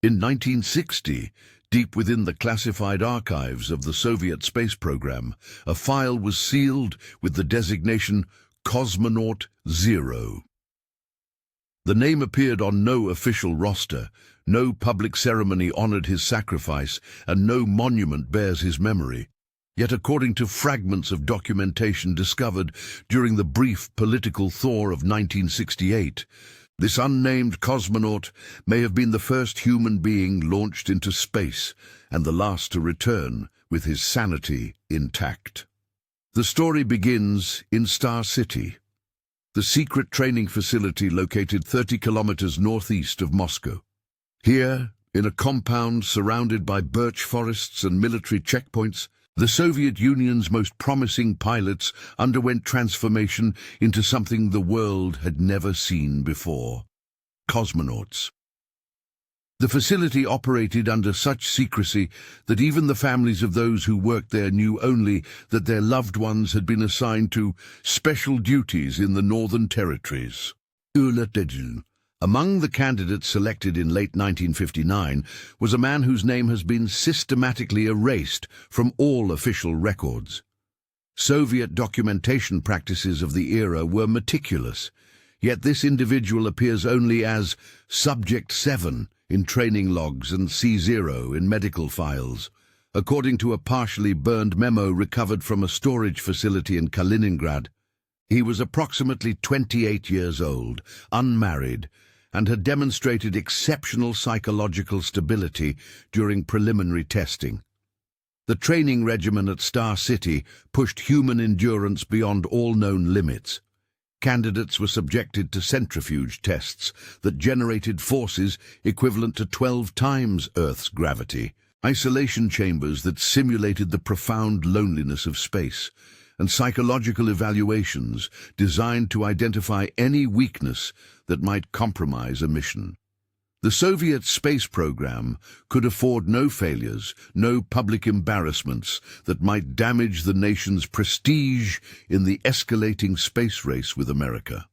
In 1960, deep within the classified archives of the Soviet space program, a file was sealed with the designation Cosmonaut 0. The name appeared on no official roster, no public ceremony honored his sacrifice, and no monument bears his memory. Yet according to fragments of documentation discovered during the brief political thaw of 1968, this unnamed cosmonaut may have been the first human being launched into space and the last to return with his sanity intact. The story begins in Star City, the secret training facility located 30 kilometers northeast of Moscow. Here, in a compound surrounded by birch forests and military checkpoints, the Soviet Union's most promising pilots underwent transformation into something the world had never seen before: cosmonauts. The facility operated under such secrecy that even the families of those who worked there knew only that their loved ones had been assigned to special duties in the Northern Territories. Among the candidates selected in late 1959 was a man whose name has been systematically erased from all official records. Soviet documentation practices of the era were meticulous, yet this individual appears only as Subject 7 in training logs and C0 in medical files, according to a partially burned memo recovered from a storage facility in Kaliningrad. He was approximately 28 years old, unmarried, and had demonstrated exceptional psychological stability during preliminary testing. The training regimen at Star City pushed human endurance beyond all known limits. Candidates were subjected to centrifuge tests that generated forces equivalent to 12 times Earth's gravity, isolation chambers that simulated the profound loneliness of space, and psychological evaluations designed to identify any weakness that might compromise a mission. The Soviet space program could afford no failures, no public embarrassments that might damage the nation's prestige in the escalating space race with America.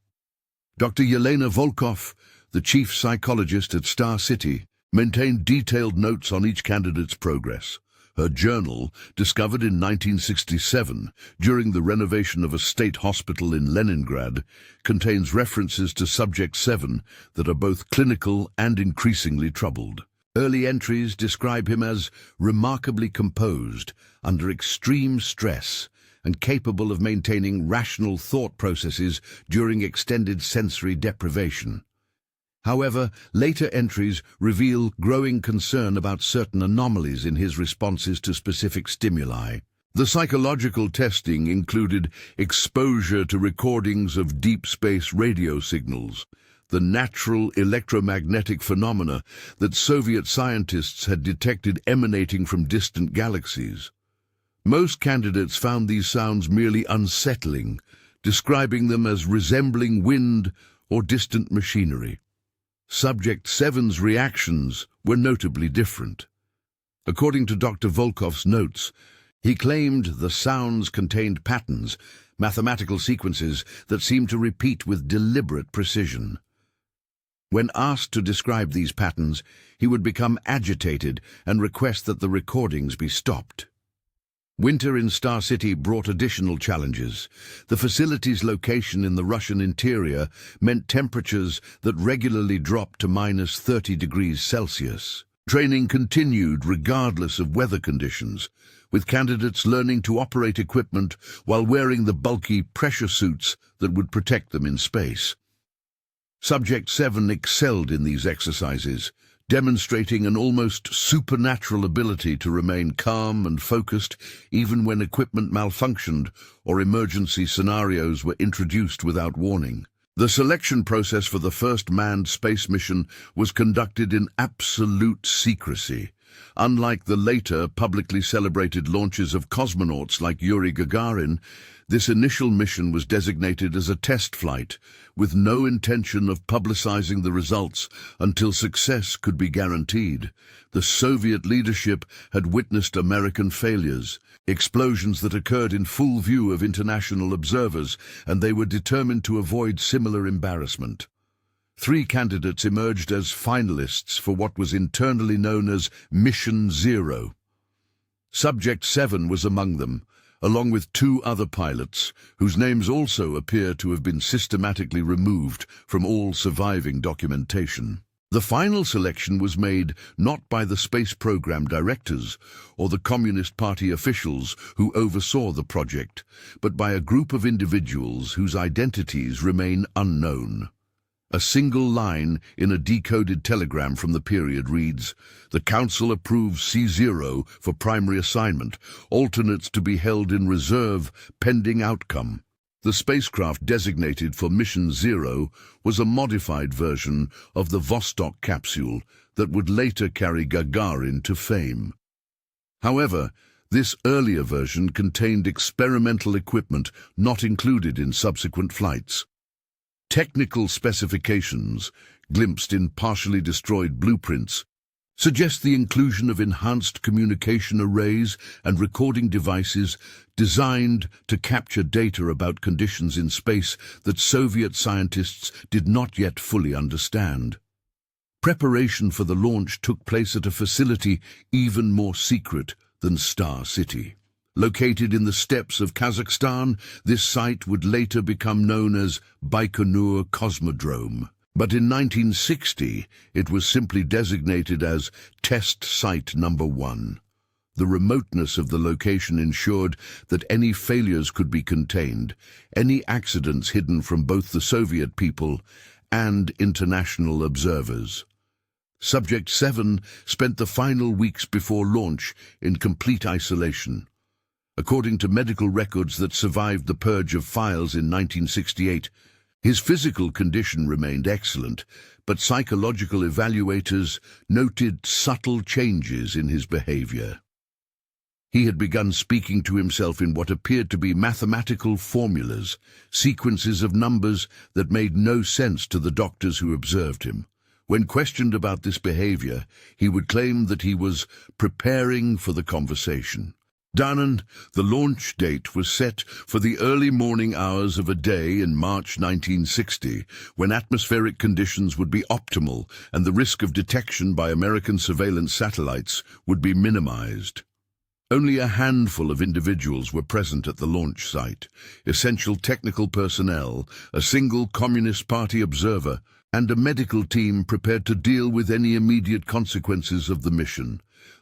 Dr. Yelena Volkov, the chief psychologist at Star City, maintained detailed notes on each candidate's progress. Her journal, discovered in 1967 during the renovation of a state hospital in Leningrad, contains references to Subject 7 that are both clinical and increasingly troubled. Early entries describe him as remarkably composed under extreme stress and capable of maintaining rational thought processes during extended sensory deprivation. However, later entries reveal growing concern about certain anomalies in his responses to specific stimuli. The psychological testing included exposure to recordings of deep space radio signals, the natural electromagnetic phenomena that Soviet scientists had detected emanating from distant galaxies. Most candidates found these sounds merely unsettling, describing them as resembling wind or distant machinery. Subject 7's reactions were notably different. According to Dr. Volkov's notes, he claimed the sounds contained patterns, mathematical sequences that seemed to repeat with deliberate precision. When asked to describe these patterns, he would become agitated and request that the recordings be stopped. Winter in Star City brought additional challenges. The facility's location in the Russian interior meant temperatures that regularly dropped to minus 30 degrees Celsius. Training continued regardless of weather conditions, with candidates learning to operate equipment while wearing the bulky pressure suits that would protect them in space. Subject 7 excelled in these exercises, demonstrating an almost supernatural ability to remain calm and focused even when equipment malfunctioned or emergency scenarios were introduced without warning. The selection process for the first manned space mission was conducted in absolute secrecy. Unlike the later publicly celebrated launches of cosmonauts like Yuri Gagarin, this initial mission was designated as a test flight, with no intention of publicizing the results until success could be guaranteed. The Soviet leadership had witnessed American failures, explosions that occurred in full view of international observers, and they were determined to avoid similar embarrassment. Three candidates emerged as finalists for what was internally known as Mission Zero. Subject 7 was among them, along with two other pilots, whose names also appear to have been systematically removed from all surviving documentation. The final selection was made not by the space program directors or the Communist Party officials who oversaw the project, but by a group of individuals whose identities remain unknown. A single line in a decoded telegram from the period reads, "The Council approves C0 for primary assignment, alternates to be held in reserve pending outcome." The spacecraft designated for Mission Zero was a modified version of the Vostok capsule that would later carry Gagarin to fame. However, this earlier version contained experimental equipment not included in subsequent flights. Technical specifications, glimpsed in partially destroyed blueprints, suggest the inclusion of enhanced communication arrays and recording devices designed to capture data about conditions in space that Soviet scientists did not yet fully understand. Preparation for the launch took place at a facility even more secret than Star City. Located in the steppes of Kazakhstan, this site would later become known as Baikonur Cosmodrome. But in 1960, it was simply designated as Test Site Number 1. The remoteness of the location ensured that any failures could be contained, any accidents hidden from both the Soviet people and international observers. Subject 7 spent the final weeks before launch in complete isolation. According to medical records that survived the purge of files in 1968, his physical condition remained excellent, but psychological evaluators noted subtle changes in his behavior. He had begun speaking to himself in what appeared to be mathematical formulas, sequences of numbers that made no sense to the doctors who observed him. When questioned about this behavior, he would claim that he was preparing for the conversation. The launch date was set for the early morning hours of a day in March 1960, when atmospheric conditions would be optimal and the risk of detection by American surveillance satellites would be minimized. Only a handful of individuals were present at the launch site: essential technical personnel, a single Communist Party observer, and a medical team prepared to deal with any immediate consequences of the mission.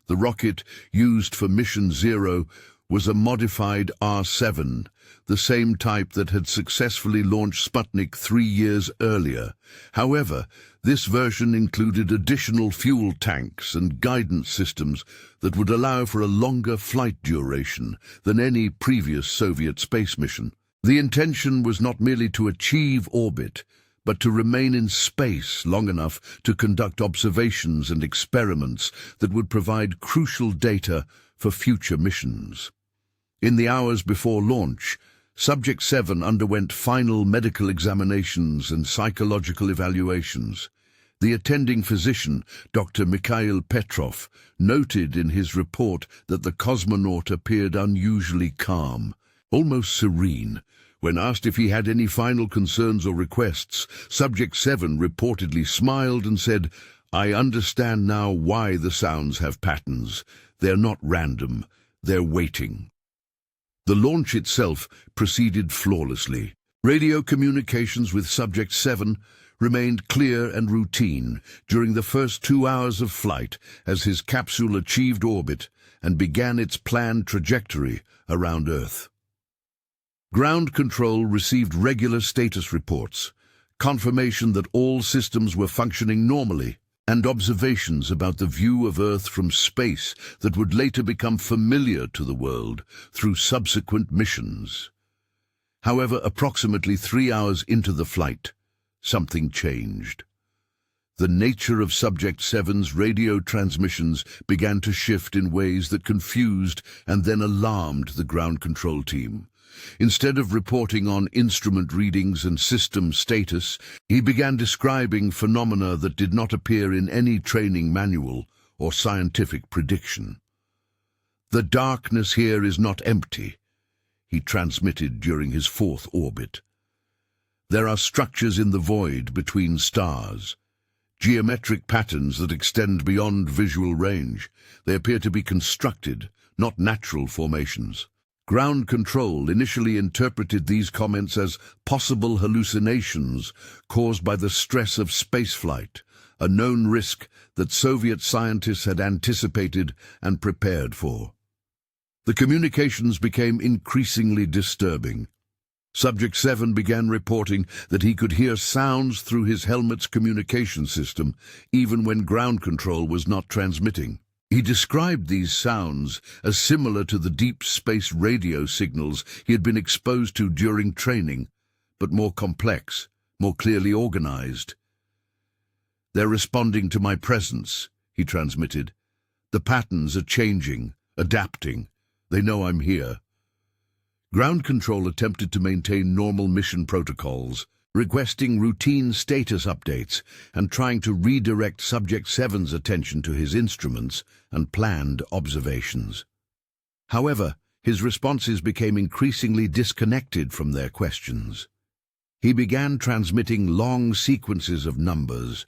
The rocket used for Mission Zero was a modified R-7, the same type that had successfully launched Sputnik 3 years earlier. However, this version included additional fuel tanks and guidance systems that would allow for a longer flight duration than any previous Soviet space mission. The intention was not merely to achieve orbit, but to remain in space long enough to conduct observations and experiments that would provide crucial data for future missions. In the hours before launch, Subject 7 underwent final medical examinations and psychological evaluations. The attending physician, Dr. Mikhail Petrov, noted in his report that the cosmonaut appeared unusually calm, almost serene. When asked if he had any final concerns or requests, Subject 7 reportedly smiled and said, "I understand now why the sounds have patterns. They're not random, they're waiting." The launch itself proceeded flawlessly. Radio communications with Subject 7 remained clear and routine during the first 2 hours of flight as his capsule achieved orbit and began its planned trajectory around Earth. Ground control received regular status reports, confirmation that all systems were functioning normally, and observations about the view of Earth from space that would later become familiar to the world through subsequent missions. However, approximately 3 hours into the flight, something changed. The nature of Subject 7's radio transmissions began to shift in ways that confused and then alarmed the ground control team. Instead of reporting on instrument readings and system status, he began describing phenomena that did not appear in any training manual or scientific prediction. "The darkness here is not empty," he transmitted during his 4th orbit. There are structures in the void between stars, geometric patterns that extend beyond visual range. They appear to be constructed, not natural formations. Ground control initially interpreted these comments as possible hallucinations caused by the stress of spaceflight, a known risk that Soviet scientists had anticipated and prepared for. The communications became increasingly disturbing. Subject 7 began reporting that he could hear sounds through his helmet's communication system, even when ground control was not transmitting. He described these sounds as similar to the deep space radio signals he had been exposed to during training, but more complex, more clearly organized. "They're responding to my presence," he transmitted. "The patterns are changing, adapting. They know I'm here." Ground control attempted to maintain normal mission protocols, requesting routine status updates and trying to redirect Subject 7's attention to his instruments and planned observations. However, his responses became increasingly disconnected from their questions. He began transmitting long sequences of numbers,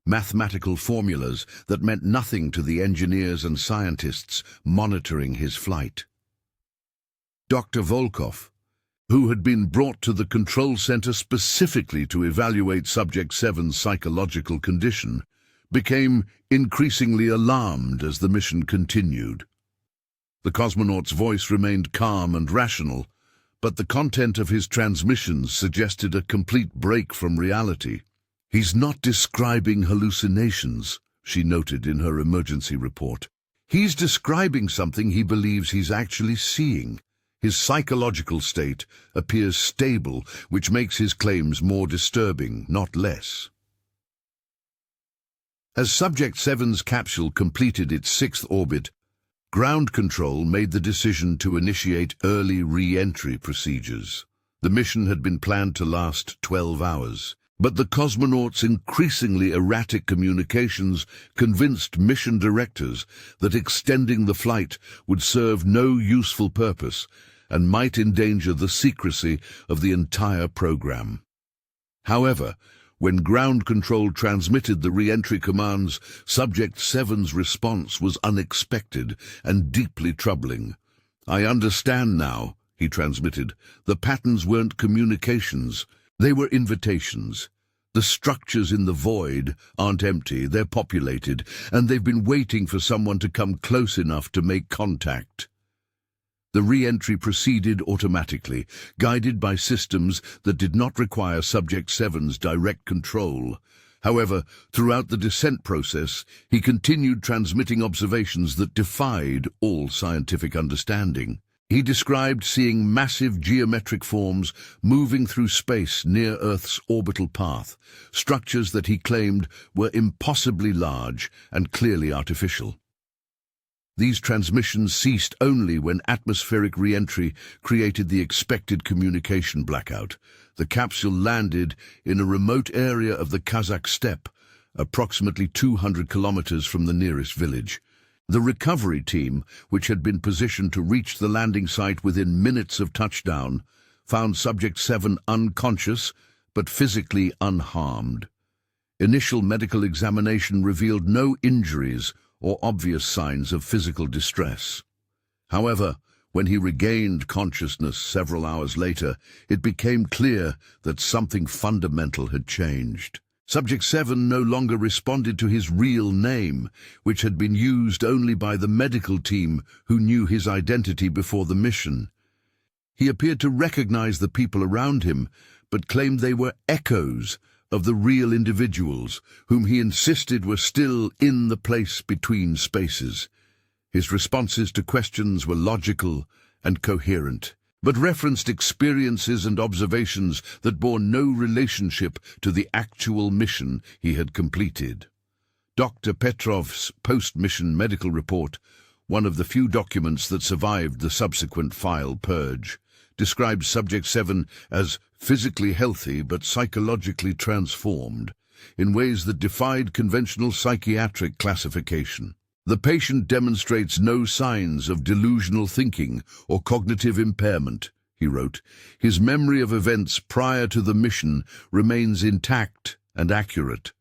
mathematical formulas that meant nothing to the engineers and scientists monitoring his flight. Dr. Volkov, who had been brought to the control center specifically to evaluate Subject 7's psychological condition, became increasingly alarmed as the mission continued. The cosmonaut's voice remained calm and rational, but the content of his transmissions suggested a complete break from reality. "He's not describing hallucinations," she noted in her emergency report. "He's describing something he believes he's actually seeing. His psychological state appears stable, which makes his claims more disturbing, not less." As Subject 7's capsule completed its 6th orbit, ground control made the decision to initiate early re-entry procedures. The mission had been planned to last 12 hours, but the cosmonauts' increasingly erratic communications convinced mission directors that extending the flight would serve no useful purpose and might endanger the secrecy of the entire program. However, when ground control transmitted the re-entry commands, Subject 7's response was unexpected and deeply troubling. "I understand now," he transmitted. "The patterns weren't communications. They were invitations. The structures in the void aren't empty, they're populated, and they've been waiting for someone to come close enough to make contact." The re-entry proceeded automatically, guided by systems that did not require Subject 7's direct control. However, throughout the descent process, he continued transmitting observations that defied all scientific understanding. He described seeing massive geometric forms moving through space near Earth's orbital path, structures that he claimed were impossibly large and clearly artificial. These transmissions ceased only when atmospheric re-entry created the expected communication blackout. The capsule landed in a remote area of the Kazakh steppe, approximately 200 kilometers from the nearest village. The recovery team, which had been positioned to reach the landing site within minutes of touchdown, found Subject 7 unconscious but physically unharmed. Initial medical examination revealed no injuries or obvious signs of physical distress. However, when he regained consciousness several hours later, it became clear that something fundamental had changed. Subject 7 no longer responded to his real name, which had been used only by the medical team who knew his identity before the mission. He appeared to recognize the people around him, but claimed they were echoes of the real individuals, whom he insisted were still in the place between spaces. His responses to questions were logical and coherent, but referenced experiences and observations that bore no relationship to the actual mission he had completed. Dr. Petrov's post-mission medical report, one of the few documents that survived the subsequent file purge, described Subject 7 as physically healthy but psychologically transformed in ways that defied conventional psychiatric classification. "The patient demonstrates no signs of delusional thinking or cognitive impairment," he wrote. His memory of events prior to the mission remains intact and accurate.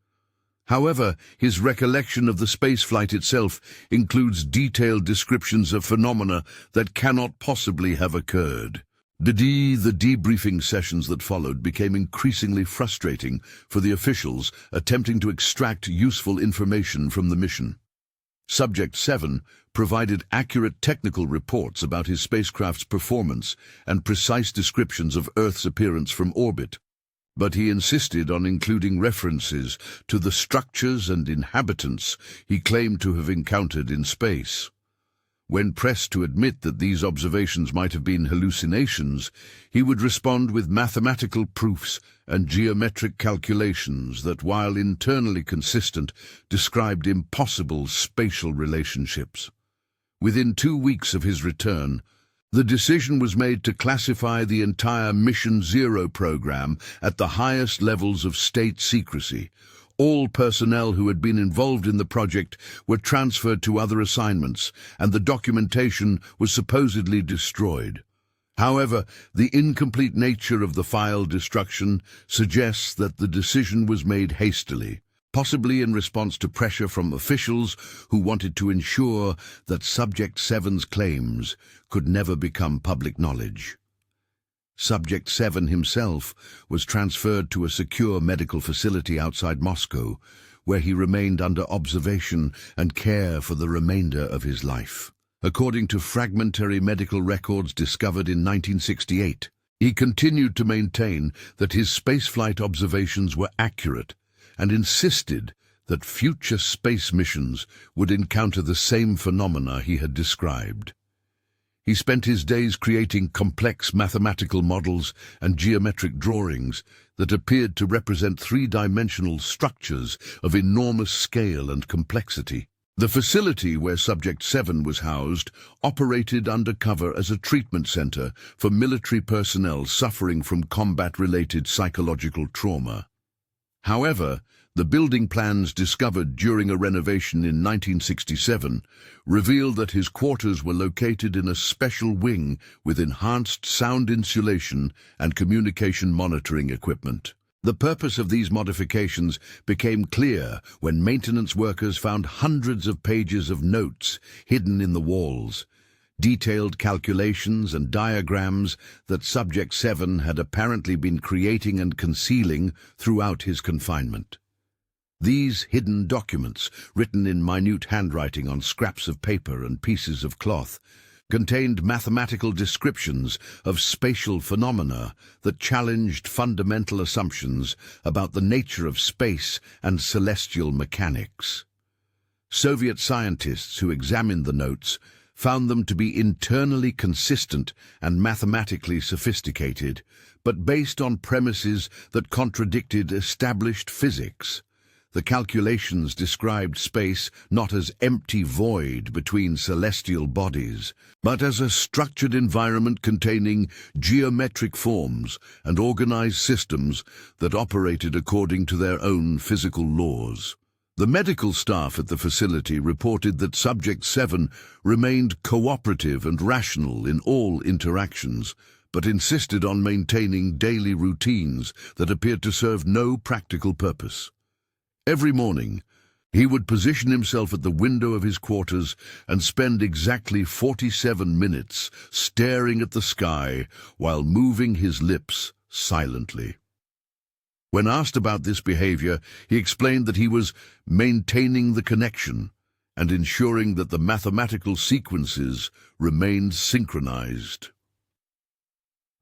However, his recollection of the spaceflight itself includes detailed descriptions of phenomena that cannot possibly have occurred. The debriefing sessions that followed became increasingly frustrating for the officials attempting to extract useful information from the mission. Subject 7 provided accurate technical reports about his spacecraft's performance and precise descriptions of Earth's appearance from orbit, but he insisted on including references to the structures and inhabitants he claimed to have encountered in space. When pressed to admit that these observations might have been hallucinations, he would respond with mathematical proofs and geometric calculations that, while internally consistent, described impossible spatial relationships. Within 2 weeks of his return, the decision was made to classify the entire Mission Zero program at the highest levels of state secrecy. All personnel who had been involved in the project were transferred to other assignments, and the documentation was supposedly destroyed. However, the incomplete nature of the file destruction suggests that the decision was made hastily, possibly in response to pressure from officials who wanted to ensure that Subject 7's claims could never become public knowledge. Subject 7 himself was transferred to a secure medical facility outside Moscow, where he remained under observation and care for the remainder of his life. According to fragmentary medical records discovered in 1968, he continued to maintain that his spaceflight observations were accurate and insisted that future space missions would encounter the same phenomena he had described. He spent his days creating complex mathematical models and geometric drawings that appeared to represent three-dimensional structures of enormous scale and complexity. The facility where Subject 7 was housed operated undercover as a treatment center for military personnel suffering from combat-related psychological trauma. However, the building plans discovered during a renovation in 1967 revealed that his quarters were located in a special wing with enhanced sound insulation and communication monitoring equipment. The purpose of these modifications became clear when maintenance workers found hundreds of pages of notes hidden in the walls, detailed calculations and diagrams that Subject 7 had apparently been creating and concealing throughout his confinement. These hidden documents, written in minute handwriting on scraps of paper and pieces of cloth, contained mathematical descriptions of spatial phenomena that challenged fundamental assumptions about the nature of space and celestial mechanics. Soviet scientists who examined the notes found them to be internally consistent and mathematically sophisticated, but based on premises that contradicted established physics. The calculations described space not as empty void between celestial bodies, but as a structured environment containing geometric forms and organized systems that operated according to their own physical laws. The medical staff at the facility reported that Subject 7 remained cooperative and rational in all interactions, but insisted on maintaining daily routines that appeared to serve no practical purpose. Every morning, he would position himself at the window of his quarters and spend exactly 47 minutes staring at the sky while moving his lips silently. When asked about this behavior, he explained that he was maintaining the connection and ensuring that the mathematical sequences remained synchronized.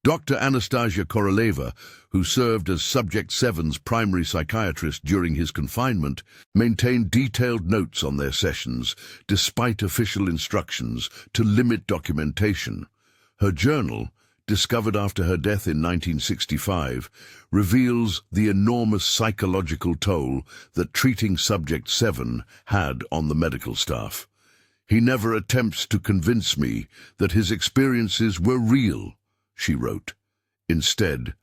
Dr. Anastasia Koroleva, who served as Subject 7's primary psychiatrist during his confinement, maintained detailed notes on their sessions, despite official instructions to limit documentation. Her journal, discovered after her death in 1965, reveals the enormous psychological toll that treating Subject 7 had on the medical staff. "He never attempts to convince me that his experiences were real," she wrote. Instead,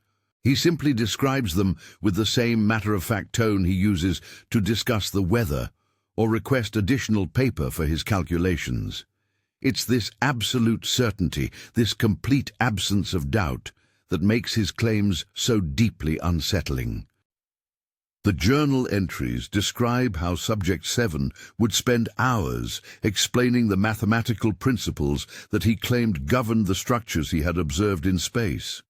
he simply describes them with the same matter-of-fact tone he uses to discuss the weather or request additional paper for his calculations. It's this absolute certainty, this complete absence of doubt, that makes his claims so deeply unsettling. The journal entries describe how Subject 7 would spend hours explaining the mathematical principles that he claimed governed the structures he had observed in space.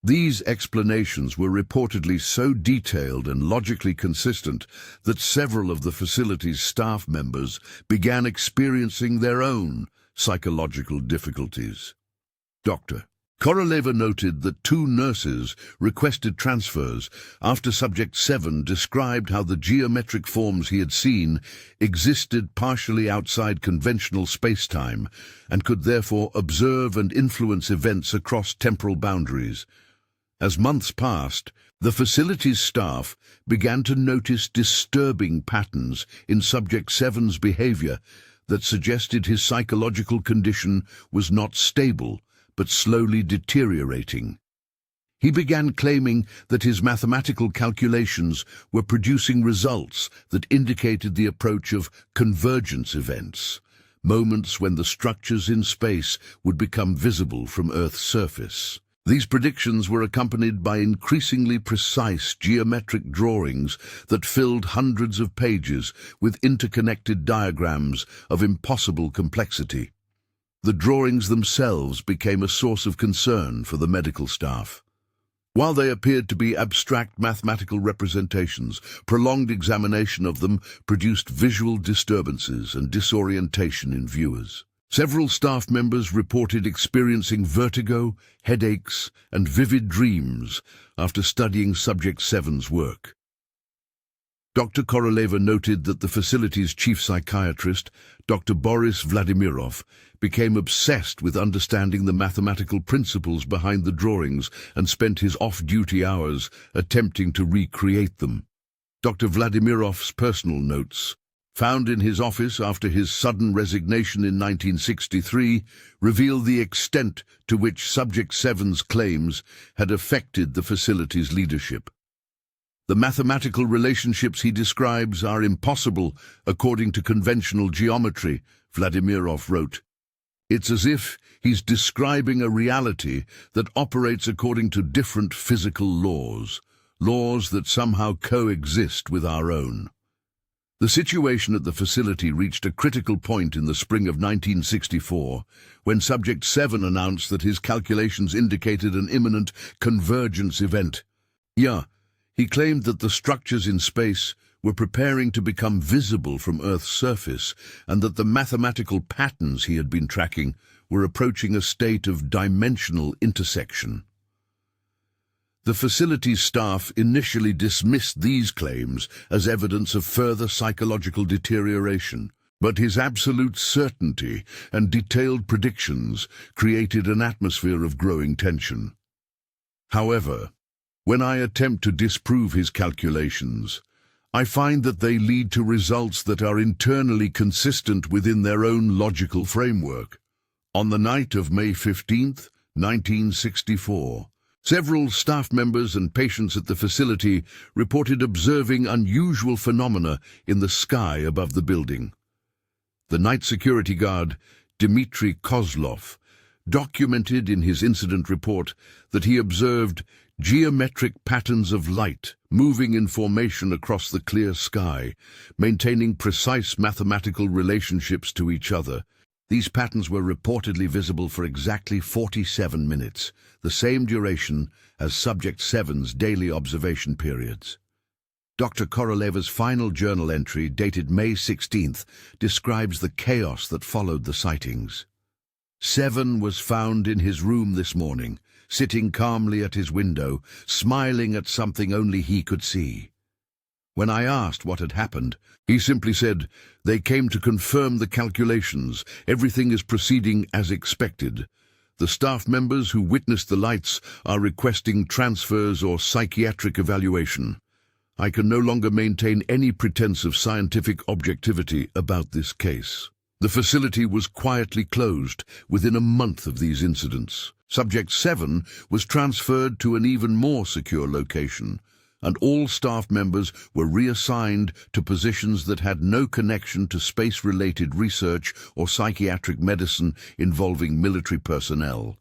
These explanations were reportedly so detailed and logically consistent that several of the facility's staff members began experiencing their own psychological difficulties. Dr. Koroleva noted that 2 nurses requested transfers after Subject 7 described how the geometric forms he had seen existed partially outside conventional space-time and could therefore observe and influence events across temporal boundaries. As months passed, the facility's staff began to notice disturbing patterns in Subject 7's behavior that suggested his psychological condition was not stable, but slowly deteriorating. He began claiming that his mathematical calculations were producing results that indicated the approach of convergence events, moments when the structures in space would become visible from Earth's surface. These predictions were accompanied by increasingly precise geometric drawings that filled hundreds of pages with interconnected diagrams of impossible complexity. The drawings themselves became a source of concern for the medical staff. While they appeared to be abstract mathematical representations, prolonged examination of them produced visual disturbances and disorientation in viewers. Several staff members reported experiencing vertigo, headaches, and vivid dreams after studying Subject 7's work. Dr. Koroleva noted that the facility's chief psychiatrist, Dr. Boris Vladimirov, became obsessed with understanding the mathematical principles behind the drawings and spent his off-duty hours attempting to recreate them. Dr. Vladimirov's personal notes, found in his office after his sudden resignation in 1963, reveal the extent to which Subject 7's claims had affected the facility's leadership. The mathematical relationships he describes are impossible according to conventional geometry, Vladimirov wrote. It's as if he's describing a reality that operates according to different physical laws, laws that somehow coexist with our own. The situation at the facility reached a critical point in the spring of 1964, when Subject 7 announced that his calculations indicated an imminent convergence event. He claimed that the structures in space were preparing to become visible from Earth's surface, and that the mathematical patterns he had been tracking were approaching a state of dimensional intersection. The facility's staff initially dismissed these claims as evidence of further psychological deterioration, but his absolute certainty and detailed predictions created an atmosphere of growing tension. However, when I attempt to disprove his calculations, I find that they lead to results that are internally consistent within their own logical framework. On the night of May 15, 1964, several staff members and patients at the facility reported observing unusual phenomena in the sky above the building. The night security guard, Dmitry Kozlov, documented in his incident report that he observed geometric patterns of light moving in formation across the clear sky, maintaining precise mathematical relationships to each other. These patterns were reportedly visible for exactly 47 minutes, the same duration as Subject 7's daily observation periods. Dr. Koroleva's final journal entry, dated May 16th, describes the chaos that followed the sightings. 7 was found in his room this morning, sitting calmly at his window, smiling at something only he could see. When I asked what had happened, he simply said, "They came to confirm the calculations. Everything is proceeding as expected. The staff members who witnessed the lights are requesting transfers or psychiatric evaluation. I can no longer maintain any pretense of scientific objectivity about this case." The facility was quietly closed within a month of these incidents. Subject 7 was transferred to an even more secure location, and all staff members were reassigned to positions that had no connection to space-related research or psychiatric medicine involving military personnel.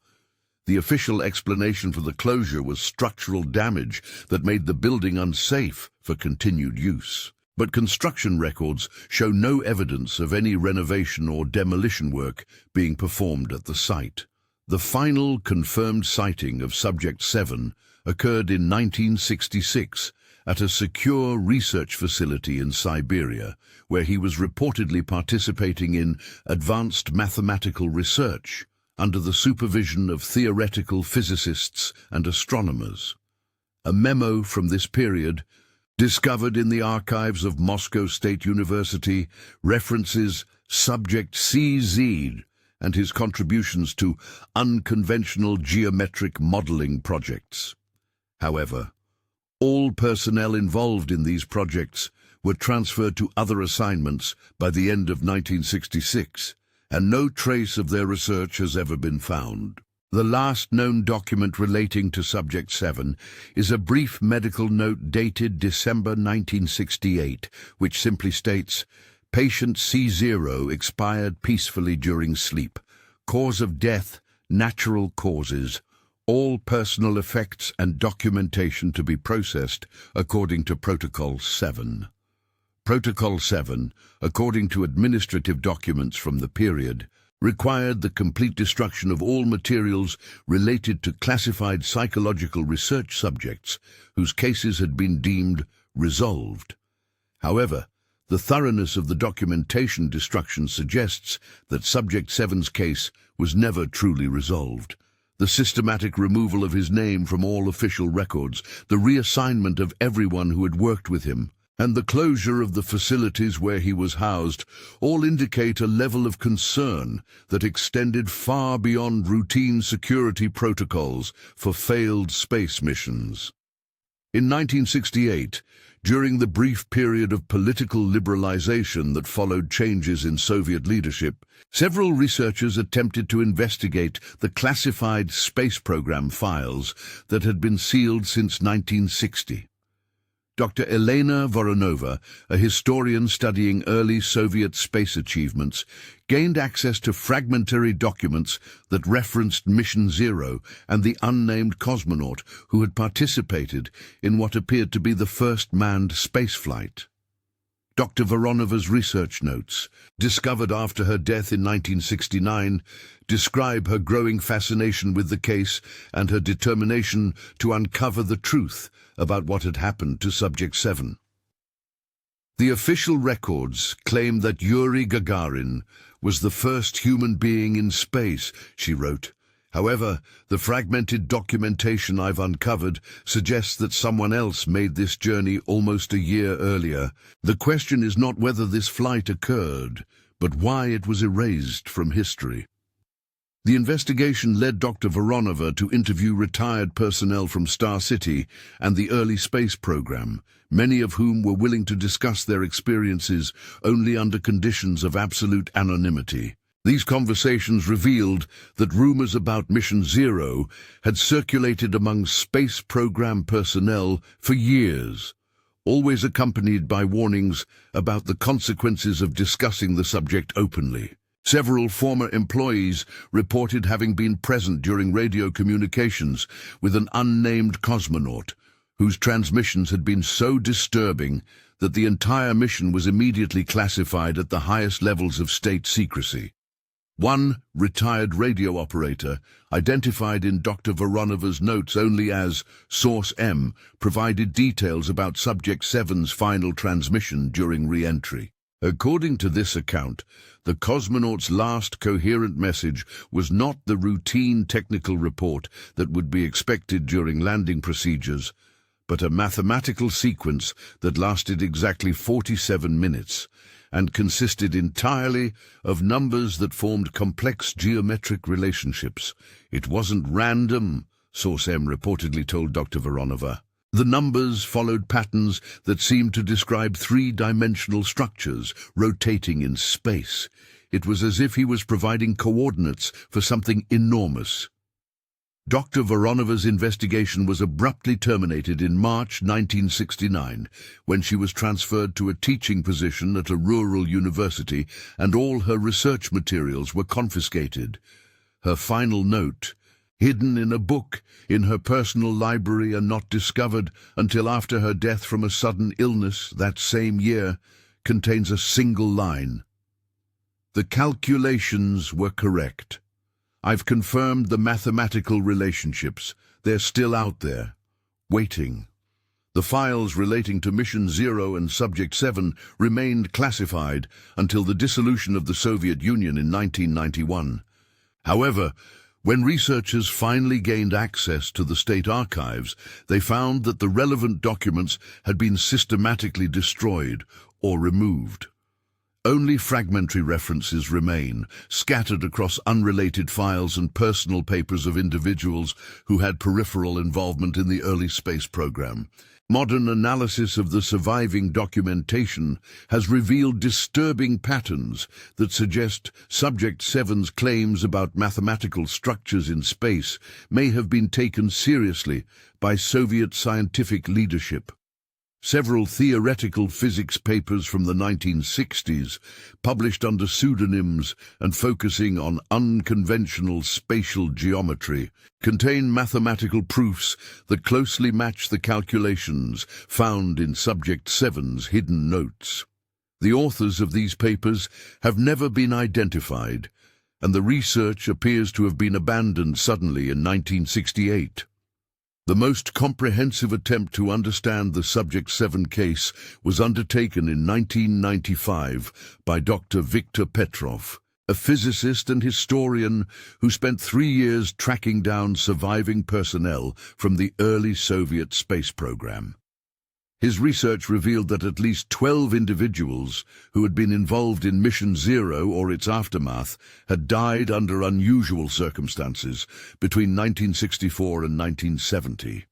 The official explanation for the closure was structural damage that made the building unsafe for continued use. But construction records show no evidence of any renovation or demolition work being performed at the site. The final confirmed sighting of Subject 7 occurred in 1966 at a secure research facility in Siberia, where he was reportedly participating in advanced mathematical research under the supervision of theoretical physicists and astronomers. A memo from this period, discovered in the archives of Moscow State University, references Subject CZ and his contributions to unconventional geometric modeling projects. However, all personnel involved in these projects were transferred to other assignments by the end of 1966, and no trace of their research has ever been found. The last known document relating to Subject 7 is a brief medical note dated December 1968, which simply states, "Patient C0 expired peacefully during sleep. Cause of death, natural causes. All personal effects and documentation to be processed according to Protocol 7. Protocol 7, according to administrative documents from the period, required the complete destruction of all materials related to classified psychological research subjects whose cases had been deemed resolved. However, the thoroughness of the documentation destruction suggests that Subject 7's case was never truly resolved. The systematic removal of his name from all official records, the reassignment of everyone who had worked with him, and the closure of the facilities where he was housed all indicate a level of concern that extended far beyond routine security protocols for failed space missions. In 1968, during the brief period of political liberalization that followed changes in Soviet leadership, several researchers attempted to investigate the classified space program files that had been sealed since 1960. Dr. Elena Voronova, a historian studying early Soviet space achievements, gained access to fragmentary documents that referenced Mission Zero and the unnamed cosmonaut who had participated in what appeared to be the first manned spaceflight. Dr. Voronova's research notes, discovered after her death in 1969, describe her growing fascination with the case and her determination to uncover the truth about what had happened to Subject 7. The official records claim that Yuri Gagarin was the first human being in space, she wrote. However, the fragmented documentation I've uncovered suggests that someone else made this journey almost a year earlier. The question is not whether this flight occurred, but why it was erased from history. The investigation led Dr. Voronova to interview retired personnel from Star City and the early space program, many of whom were willing to discuss their experiences only under conditions of absolute anonymity. These conversations revealed that rumors about Mission Zero had circulated among space program personnel for years, always accompanied by warnings about the consequences of discussing the subject openly. Several former employees reported having been present during radio communications with an unnamed cosmonaut, whose transmissions had been so disturbing that the entire mission was immediately classified at the highest levels of state secrecy. One retired radio operator, identified in Dr. Voronova's notes only as Source M, provided details about Subject 7's final transmission during re-entry. According to this account, the cosmonaut's last coherent message was not the routine technical report that would be expected during landing procedures, but a mathematical sequence that lasted exactly 47 minutes and consisted entirely of numbers that formed complex geometric relationships. It wasn't random, Source M reportedly told Dr. Voronova. The numbers followed patterns that seemed to describe three-dimensional structures rotating in space. It was as if he was providing coordinates for something enormous. Dr. Voronova's investigation was abruptly terminated in March 1969 when she was transferred to a teaching position at a rural university and all her research materials were confiscated. Her final note, hidden in a book in her personal library and not discovered until after her death from a sudden illness that same year, contains a single line. "The calculations were correct. I've confirmed the mathematical relationships. They're still out there, waiting." The files relating to Mission 0 and Subject 7 remained classified until the dissolution of the Soviet Union in 1991. However, when researchers finally gained access to the state archives, they found that the relevant documents had been systematically destroyed or removed. Only fragmentary references remain, scattered across unrelated files and personal papers of individuals who had peripheral involvement in the early space program. Modern analysis of the surviving documentation has revealed disturbing patterns that suggest Subject 7's claims about mathematical structures in space may have been taken seriously by Soviet scientific leadership. Several theoretical physics papers from the 1960s, published under pseudonyms and focusing on unconventional spatial geometry, contain mathematical proofs that closely match the calculations found in Subject 7's hidden notes. The authors of these papers have never been identified, and the research appears to have been abandoned suddenly in 1968. The most comprehensive attempt to understand the Subject 7 case was undertaken in 1995 by Dr. Viktor Petrov, a physicist and historian who spent 3 years tracking down surviving personnel from the early Soviet space program. His research revealed that at least 12 individuals who had been involved in Mission 0 or its aftermath had died under unusual circumstances between 1964 and 1970.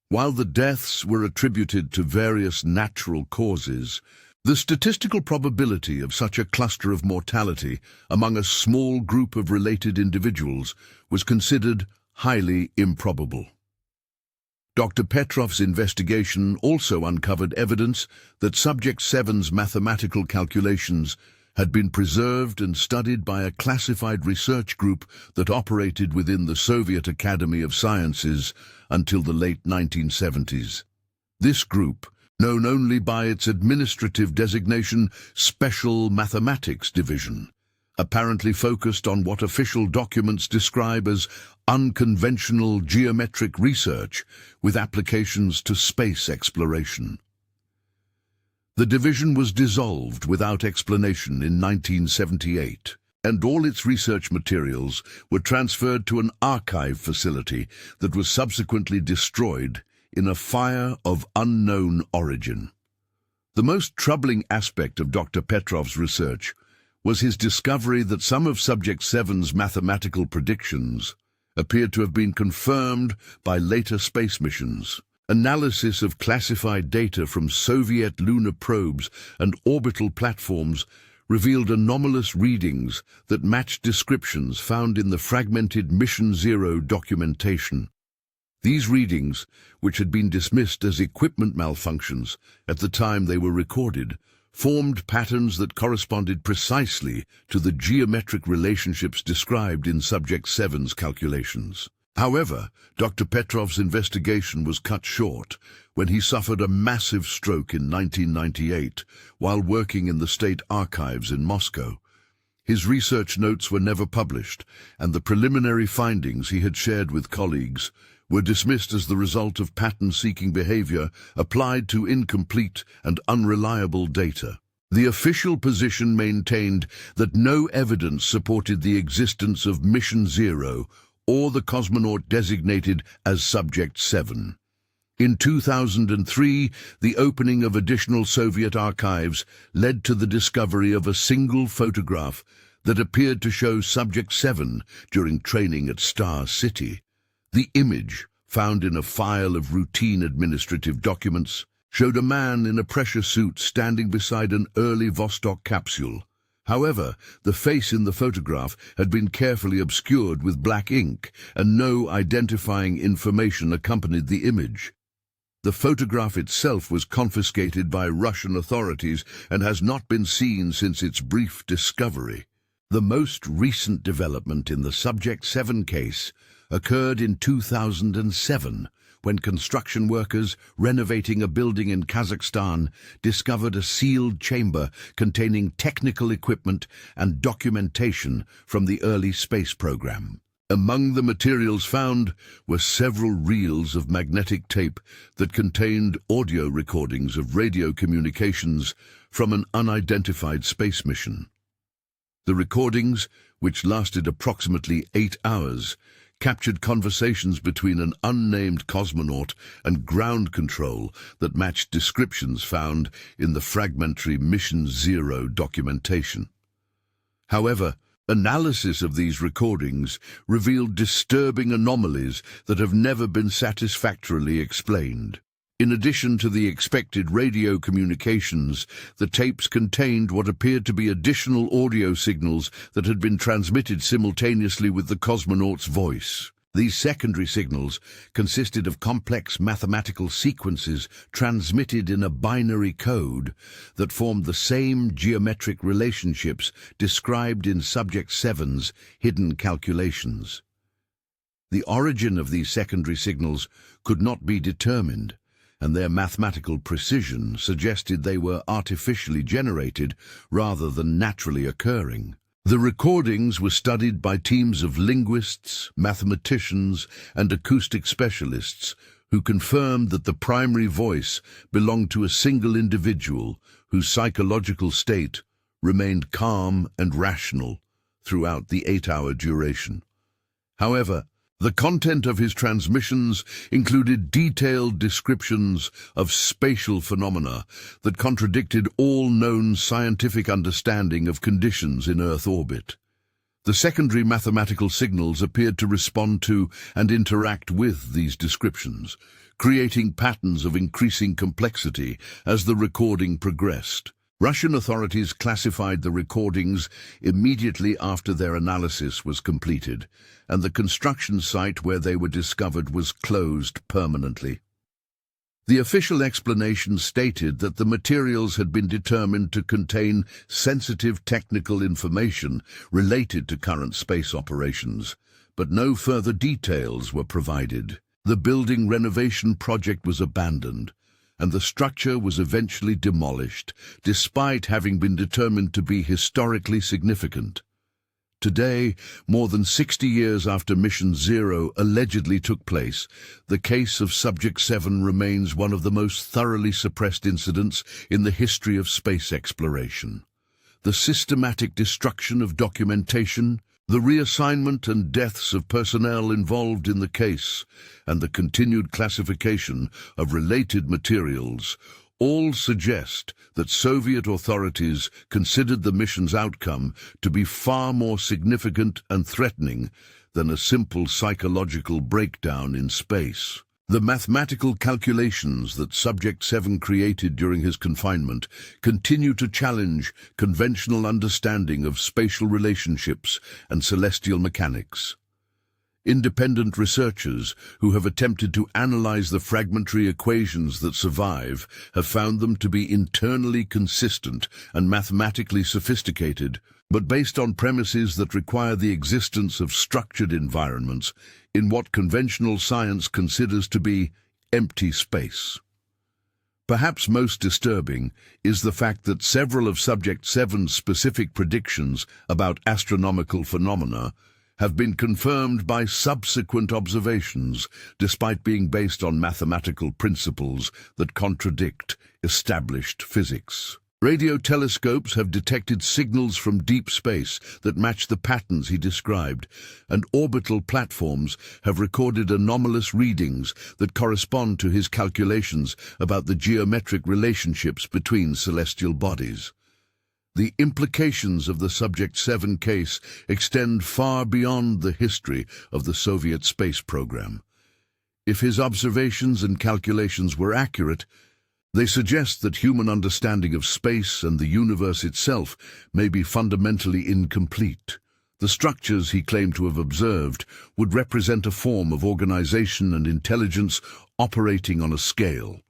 While the deaths were attributed to various natural causes, the statistical probability of such a cluster of mortality among a small group of related individuals was considered highly improbable. Dr. Petrov's investigation also uncovered evidence that Subject 7's mathematical calculations had been preserved and studied by a classified research group that operated within the Soviet Academy of Sciences until the late 1970s. This group, known only by its administrative designation Special Mathematics Division, apparently focused on what official documents describe as unconventional geometric research with applications to space exploration. The division was dissolved without explanation in 1978, and all its research materials were transferred to an archive facility that was subsequently destroyed in a fire of unknown origin. The most troubling aspect of Dr. Petrov's research was his discovery that some of Subject 7's mathematical predictions appeared to have been confirmed by later space missions. Analysis of classified data from Soviet lunar probes and orbital platforms revealed anomalous readings that matched descriptions found in the fragmented Mission 0 documentation. These readings, which had been dismissed as equipment malfunctions at the time they were recorded, formed patterns that corresponded precisely to the geometric relationships described in Subject 7's calculations. However, Dr. Petrov's investigation was cut short when he suffered a massive stroke in 1998 while working in the state archives in Moscow. His research notes were never published, and the preliminary findings he had shared with colleagues were dismissed as the result of pattern-seeking behavior applied to incomplete and unreliable data. The official position maintained that no evidence supported the existence of Mission 0 or the cosmonaut designated as Subject 7. In 2003, the opening of additional Soviet archives led to the discovery of a single photograph that appeared to show Subject 7 during training at Star City. The image, found in a file of routine administrative documents, showed a man in a pressure suit standing beside an early Vostok capsule. However, the face in the photograph had been carefully obscured with black ink, and no identifying information accompanied the image. The photograph itself was confiscated by Russian authorities and has not been seen since its brief discovery. The most recent development in the Subject 7 case occurred in 2007, when construction workers renovating a building in Kazakhstan discovered a sealed chamber containing technical equipment and documentation from the early space program. Among the materials found were several reels of magnetic tape that contained audio recordings of radio communications from an unidentified space mission. The recordings, which lasted approximately 8 hours, captured conversations between an unnamed cosmonaut and ground control that matched descriptions found in the fragmentary Mission Zero documentation. However, analysis of these recordings revealed disturbing anomalies that have never been satisfactorily explained. In addition to the expected radio communications, the tapes contained what appeared to be additional audio signals that had been transmitted simultaneously with the cosmonaut's voice. These secondary signals consisted of complex mathematical sequences transmitted in a binary code that formed the same geometric relationships described in Subject 7's hidden calculations. The origin of these secondary signals could not be determined, and their mathematical precision suggested they were artificially generated rather than naturally occurring. The recordings were studied by teams of linguists, mathematicians, and acoustic specialists who confirmed that the primary voice belonged to a single individual whose psychological state remained calm and rational throughout the 8-hour duration. However, the content of his transmissions included detailed descriptions of spatial phenomena that contradicted all known scientific understanding of conditions in Earth orbit. The secondary mathematical signals appeared to respond to and interact with these descriptions, creating patterns of increasing complexity as the recording progressed. Russian authorities classified the recordings immediately after their analysis was completed, and the construction site where they were discovered was closed permanently. The official explanation stated that the materials had been determined to contain sensitive technical information related to current space operations, but no further details were provided. The building renovation project was abandoned, and the structure was eventually demolished, despite having been determined to be historically significant. Today, more than 60 years after Mission Zero allegedly took place, the case of Subject 7 remains one of the most thoroughly suppressed incidents in the history of space exploration. The systematic destruction of documentation, the reassignment and deaths of personnel involved in the case, and the continued classification of related materials all suggest that Soviet authorities considered the mission's outcome to be far more significant and threatening than a simple psychological breakdown in space. The mathematical calculations that Subject 7 created during his confinement continue to challenge conventional understanding of spatial relationships and celestial mechanics. Independent researchers who have attempted to analyze the fragmentary equations that survive have found them to be internally consistent and mathematically sophisticated, but based on premises that require the existence of structured environments in what conventional science considers to be empty space. Perhaps most disturbing is the fact that several of Subject 7's specific predictions about astronomical phenomena have been confirmed by subsequent observations, despite being based on mathematical principles that contradict established physics. Radio telescopes have detected signals from deep space that match the patterns he described, and orbital platforms have recorded anomalous readings that correspond to his calculations about the geometric relationships between celestial bodies. The implications of the Subject 7 case extend far beyond the history of the Soviet space program. If his observations and calculations were accurate, They suggest that human understanding of space and the universe itself may be fundamentally incomplete. The structures he claimed to have observed would represent a form of organization and intelligence operating on a scale,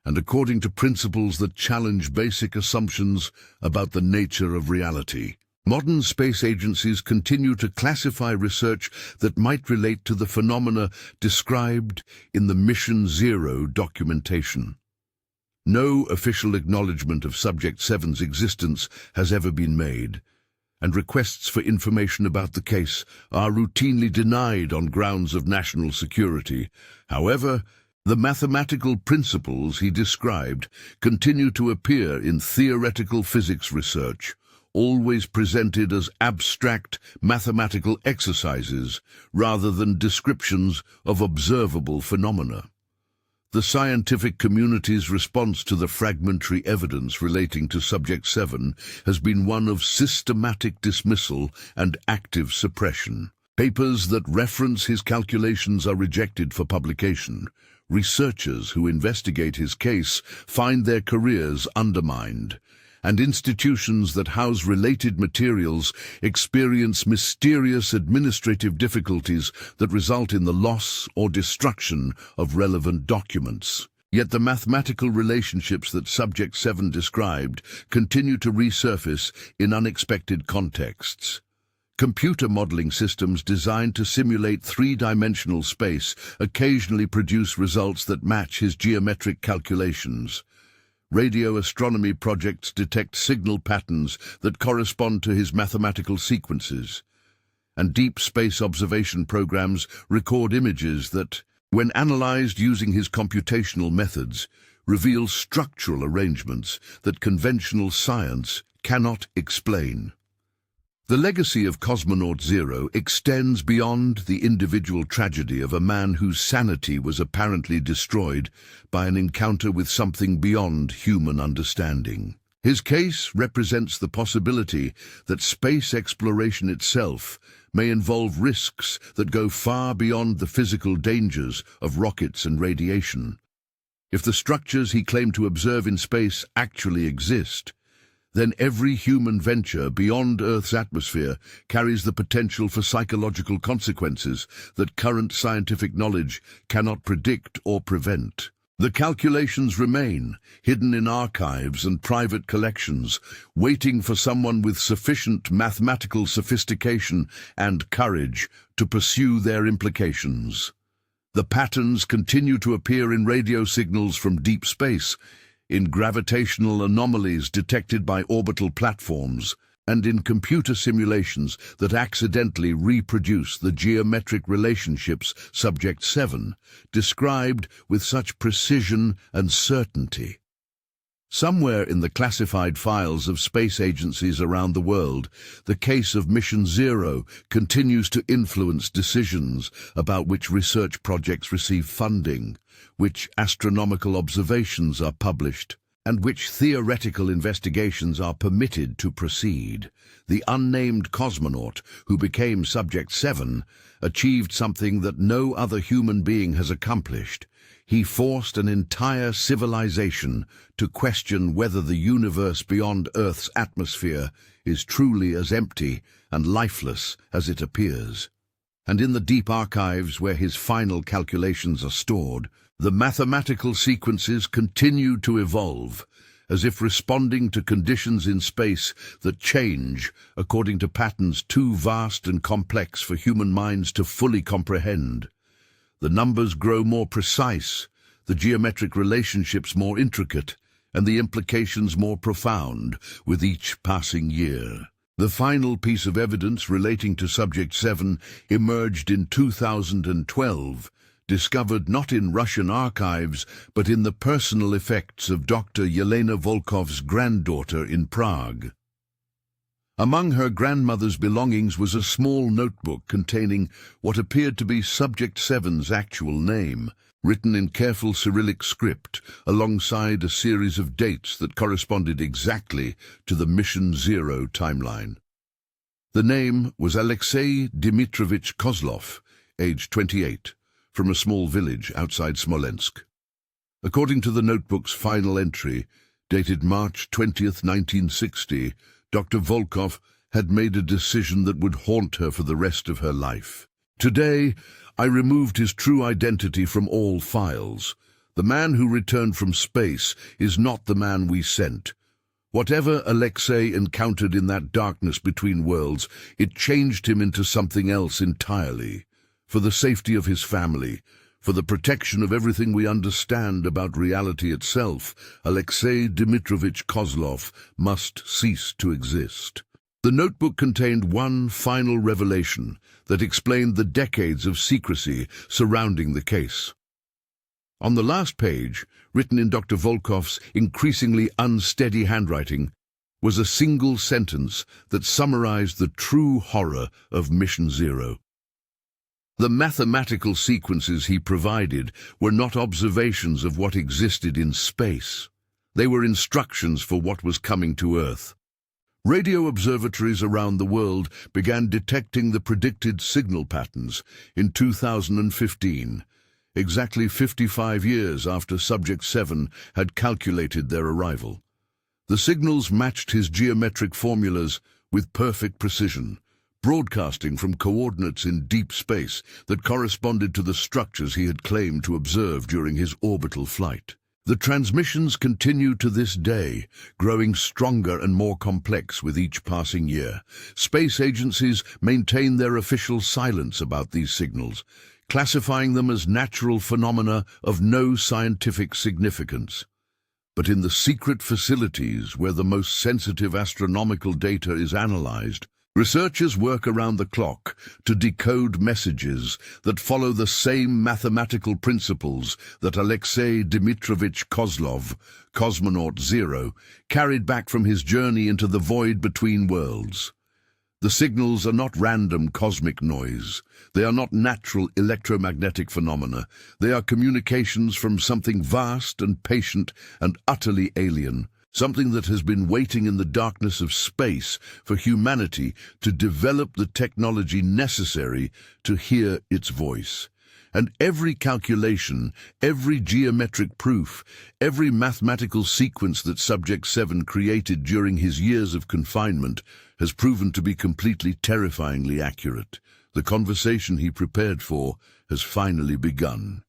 and according to principles that challenge basic assumptions about the nature of reality. Modern space agencies continue to classify research that might relate to the phenomena described in the Mission Zero documentation. No official acknowledgement of Subject 7's existence has ever been made, and requests for information about the case are routinely denied on grounds of national security. However, the mathematical principles he described continue to appear in theoretical physics research, always presented as abstract mathematical exercises rather than descriptions of observable phenomena. The scientific community's response to the fragmentary evidence relating to Subject 7 has been one of systematic dismissal and active suppression. Papers that reference his calculations are rejected for publication. Researchers who investigate his case find their careers undermined, and institutions that house related materials experience mysterious administrative difficulties that result in the loss or destruction of relevant documents. Yet the mathematical relationships that Subject 7 described continue to resurface in unexpected contexts. Computer modeling systems designed to simulate three-dimensional space occasionally produce results that match his geometric calculations. Radio astronomy projects detect signal patterns that correspond to his mathematical sequences, and deep space observation programs record images that, when analyzed using his computational methods, reveal structural arrangements that conventional science cannot explain. The legacy of Cosmonaut Zero extends beyond the individual tragedy of a man whose sanity was apparently destroyed by an encounter with something beyond human understanding. His case represents the possibility that space exploration itself may involve risks that go far beyond the physical dangers of rockets and radiation. If the structures he claimed to observe in space actually exist, then every human venture beyond Earth's atmosphere carries the potential for psychological consequences that current scientific knowledge cannot predict or prevent. The calculations remain, hidden in archives and private collections, waiting for someone with sufficient mathematical sophistication and courage to pursue their implications. The patterns continue to appear in radio signals from deep space, in gravitational anomalies detected by orbital platforms, and in computer simulations that accidentally reproduce the geometric relationships Subject 7 described with such precision and certainty. Somewhere in the classified files of space agencies around the world, the case of Mission Zero continues to influence decisions about which research projects receive funding, which astronomical observations are published, and which theoretical investigations are permitted to proceed. The unnamed cosmonaut who became Subject 7 achieved something that no other human being has accomplished. He forced an entire civilization to question whether the universe beyond Earth's atmosphere is truly as empty and lifeless as it appears. And in the deep archives where his final calculations are stored, the mathematical sequences continue to evolve, as if responding to conditions in space that change according to patterns too vast and complex for human minds to fully comprehend. The numbers grow more precise, the geometric relationships more intricate, and the implications more profound with each passing year. The final piece of evidence relating to Subject 7 emerged in 2012, discovered not in Russian archives, but in the personal effects of Dr. Yelena Volkov's granddaughter in Prague. Among her grandmother's belongings was a small notebook containing what appeared to be Subject 7's actual name, written in careful Cyrillic script, alongside a series of dates that corresponded exactly to the Mission Zero timeline. The name was Alexei Dmitrovich Kozlov, age 28, from a small village outside Smolensk. According to the notebook's final entry, dated March 20th, 1960, Dr. Volkov had made a decision that would haunt her for the rest of her life. Today, I removed his true identity from all files. The man who returned from space is not the man we sent. Whatever Alexei encountered in that darkness between worlds, it changed him into something else entirely. For the safety of his family, for the protection of everything we understand about reality itself, Alexei Dmitrovich Kozlov must cease to exist. The notebook contained one final revelation that explained the decades of secrecy surrounding the case. On the last page, written in Dr. Volkov's increasingly unsteady handwriting, was a single sentence that summarized the true horror of Mission Zero. The mathematical sequences he provided were not observations of what existed in space. They were instructions for what was coming to Earth. Radio observatories around the world began detecting the predicted signal patterns in 2015, exactly 55 years after Subject 7 had calculated their arrival. The signals matched his geometric formulas with perfect precision, broadcasting from coordinates in deep space that corresponded to the structures he had claimed to observe during his orbital flight. The transmissions continue to this day, growing stronger and more complex with each passing year. Space agencies maintain their official silence about these signals, classifying them as natural phenomena of no scientific significance. But in the secret facilities where the most sensitive astronomical data is analyzed, researchers work around the clock to decode messages that follow the same mathematical principles that Alexei Dmitrovich Kozlov, Cosmonaut Zero, carried back from his journey into the void between worlds. The signals are not random cosmic noise. They are not natural electromagnetic phenomena. They are communications from something vast and patient and utterly alien. Something that has been waiting in the darkness of space for humanity to develop the technology necessary to hear its voice. And every calculation, every geometric proof, every mathematical sequence that Subject 7 created during his years of confinement has proven to be completely terrifyingly accurate. The conversation he prepared for has finally begun.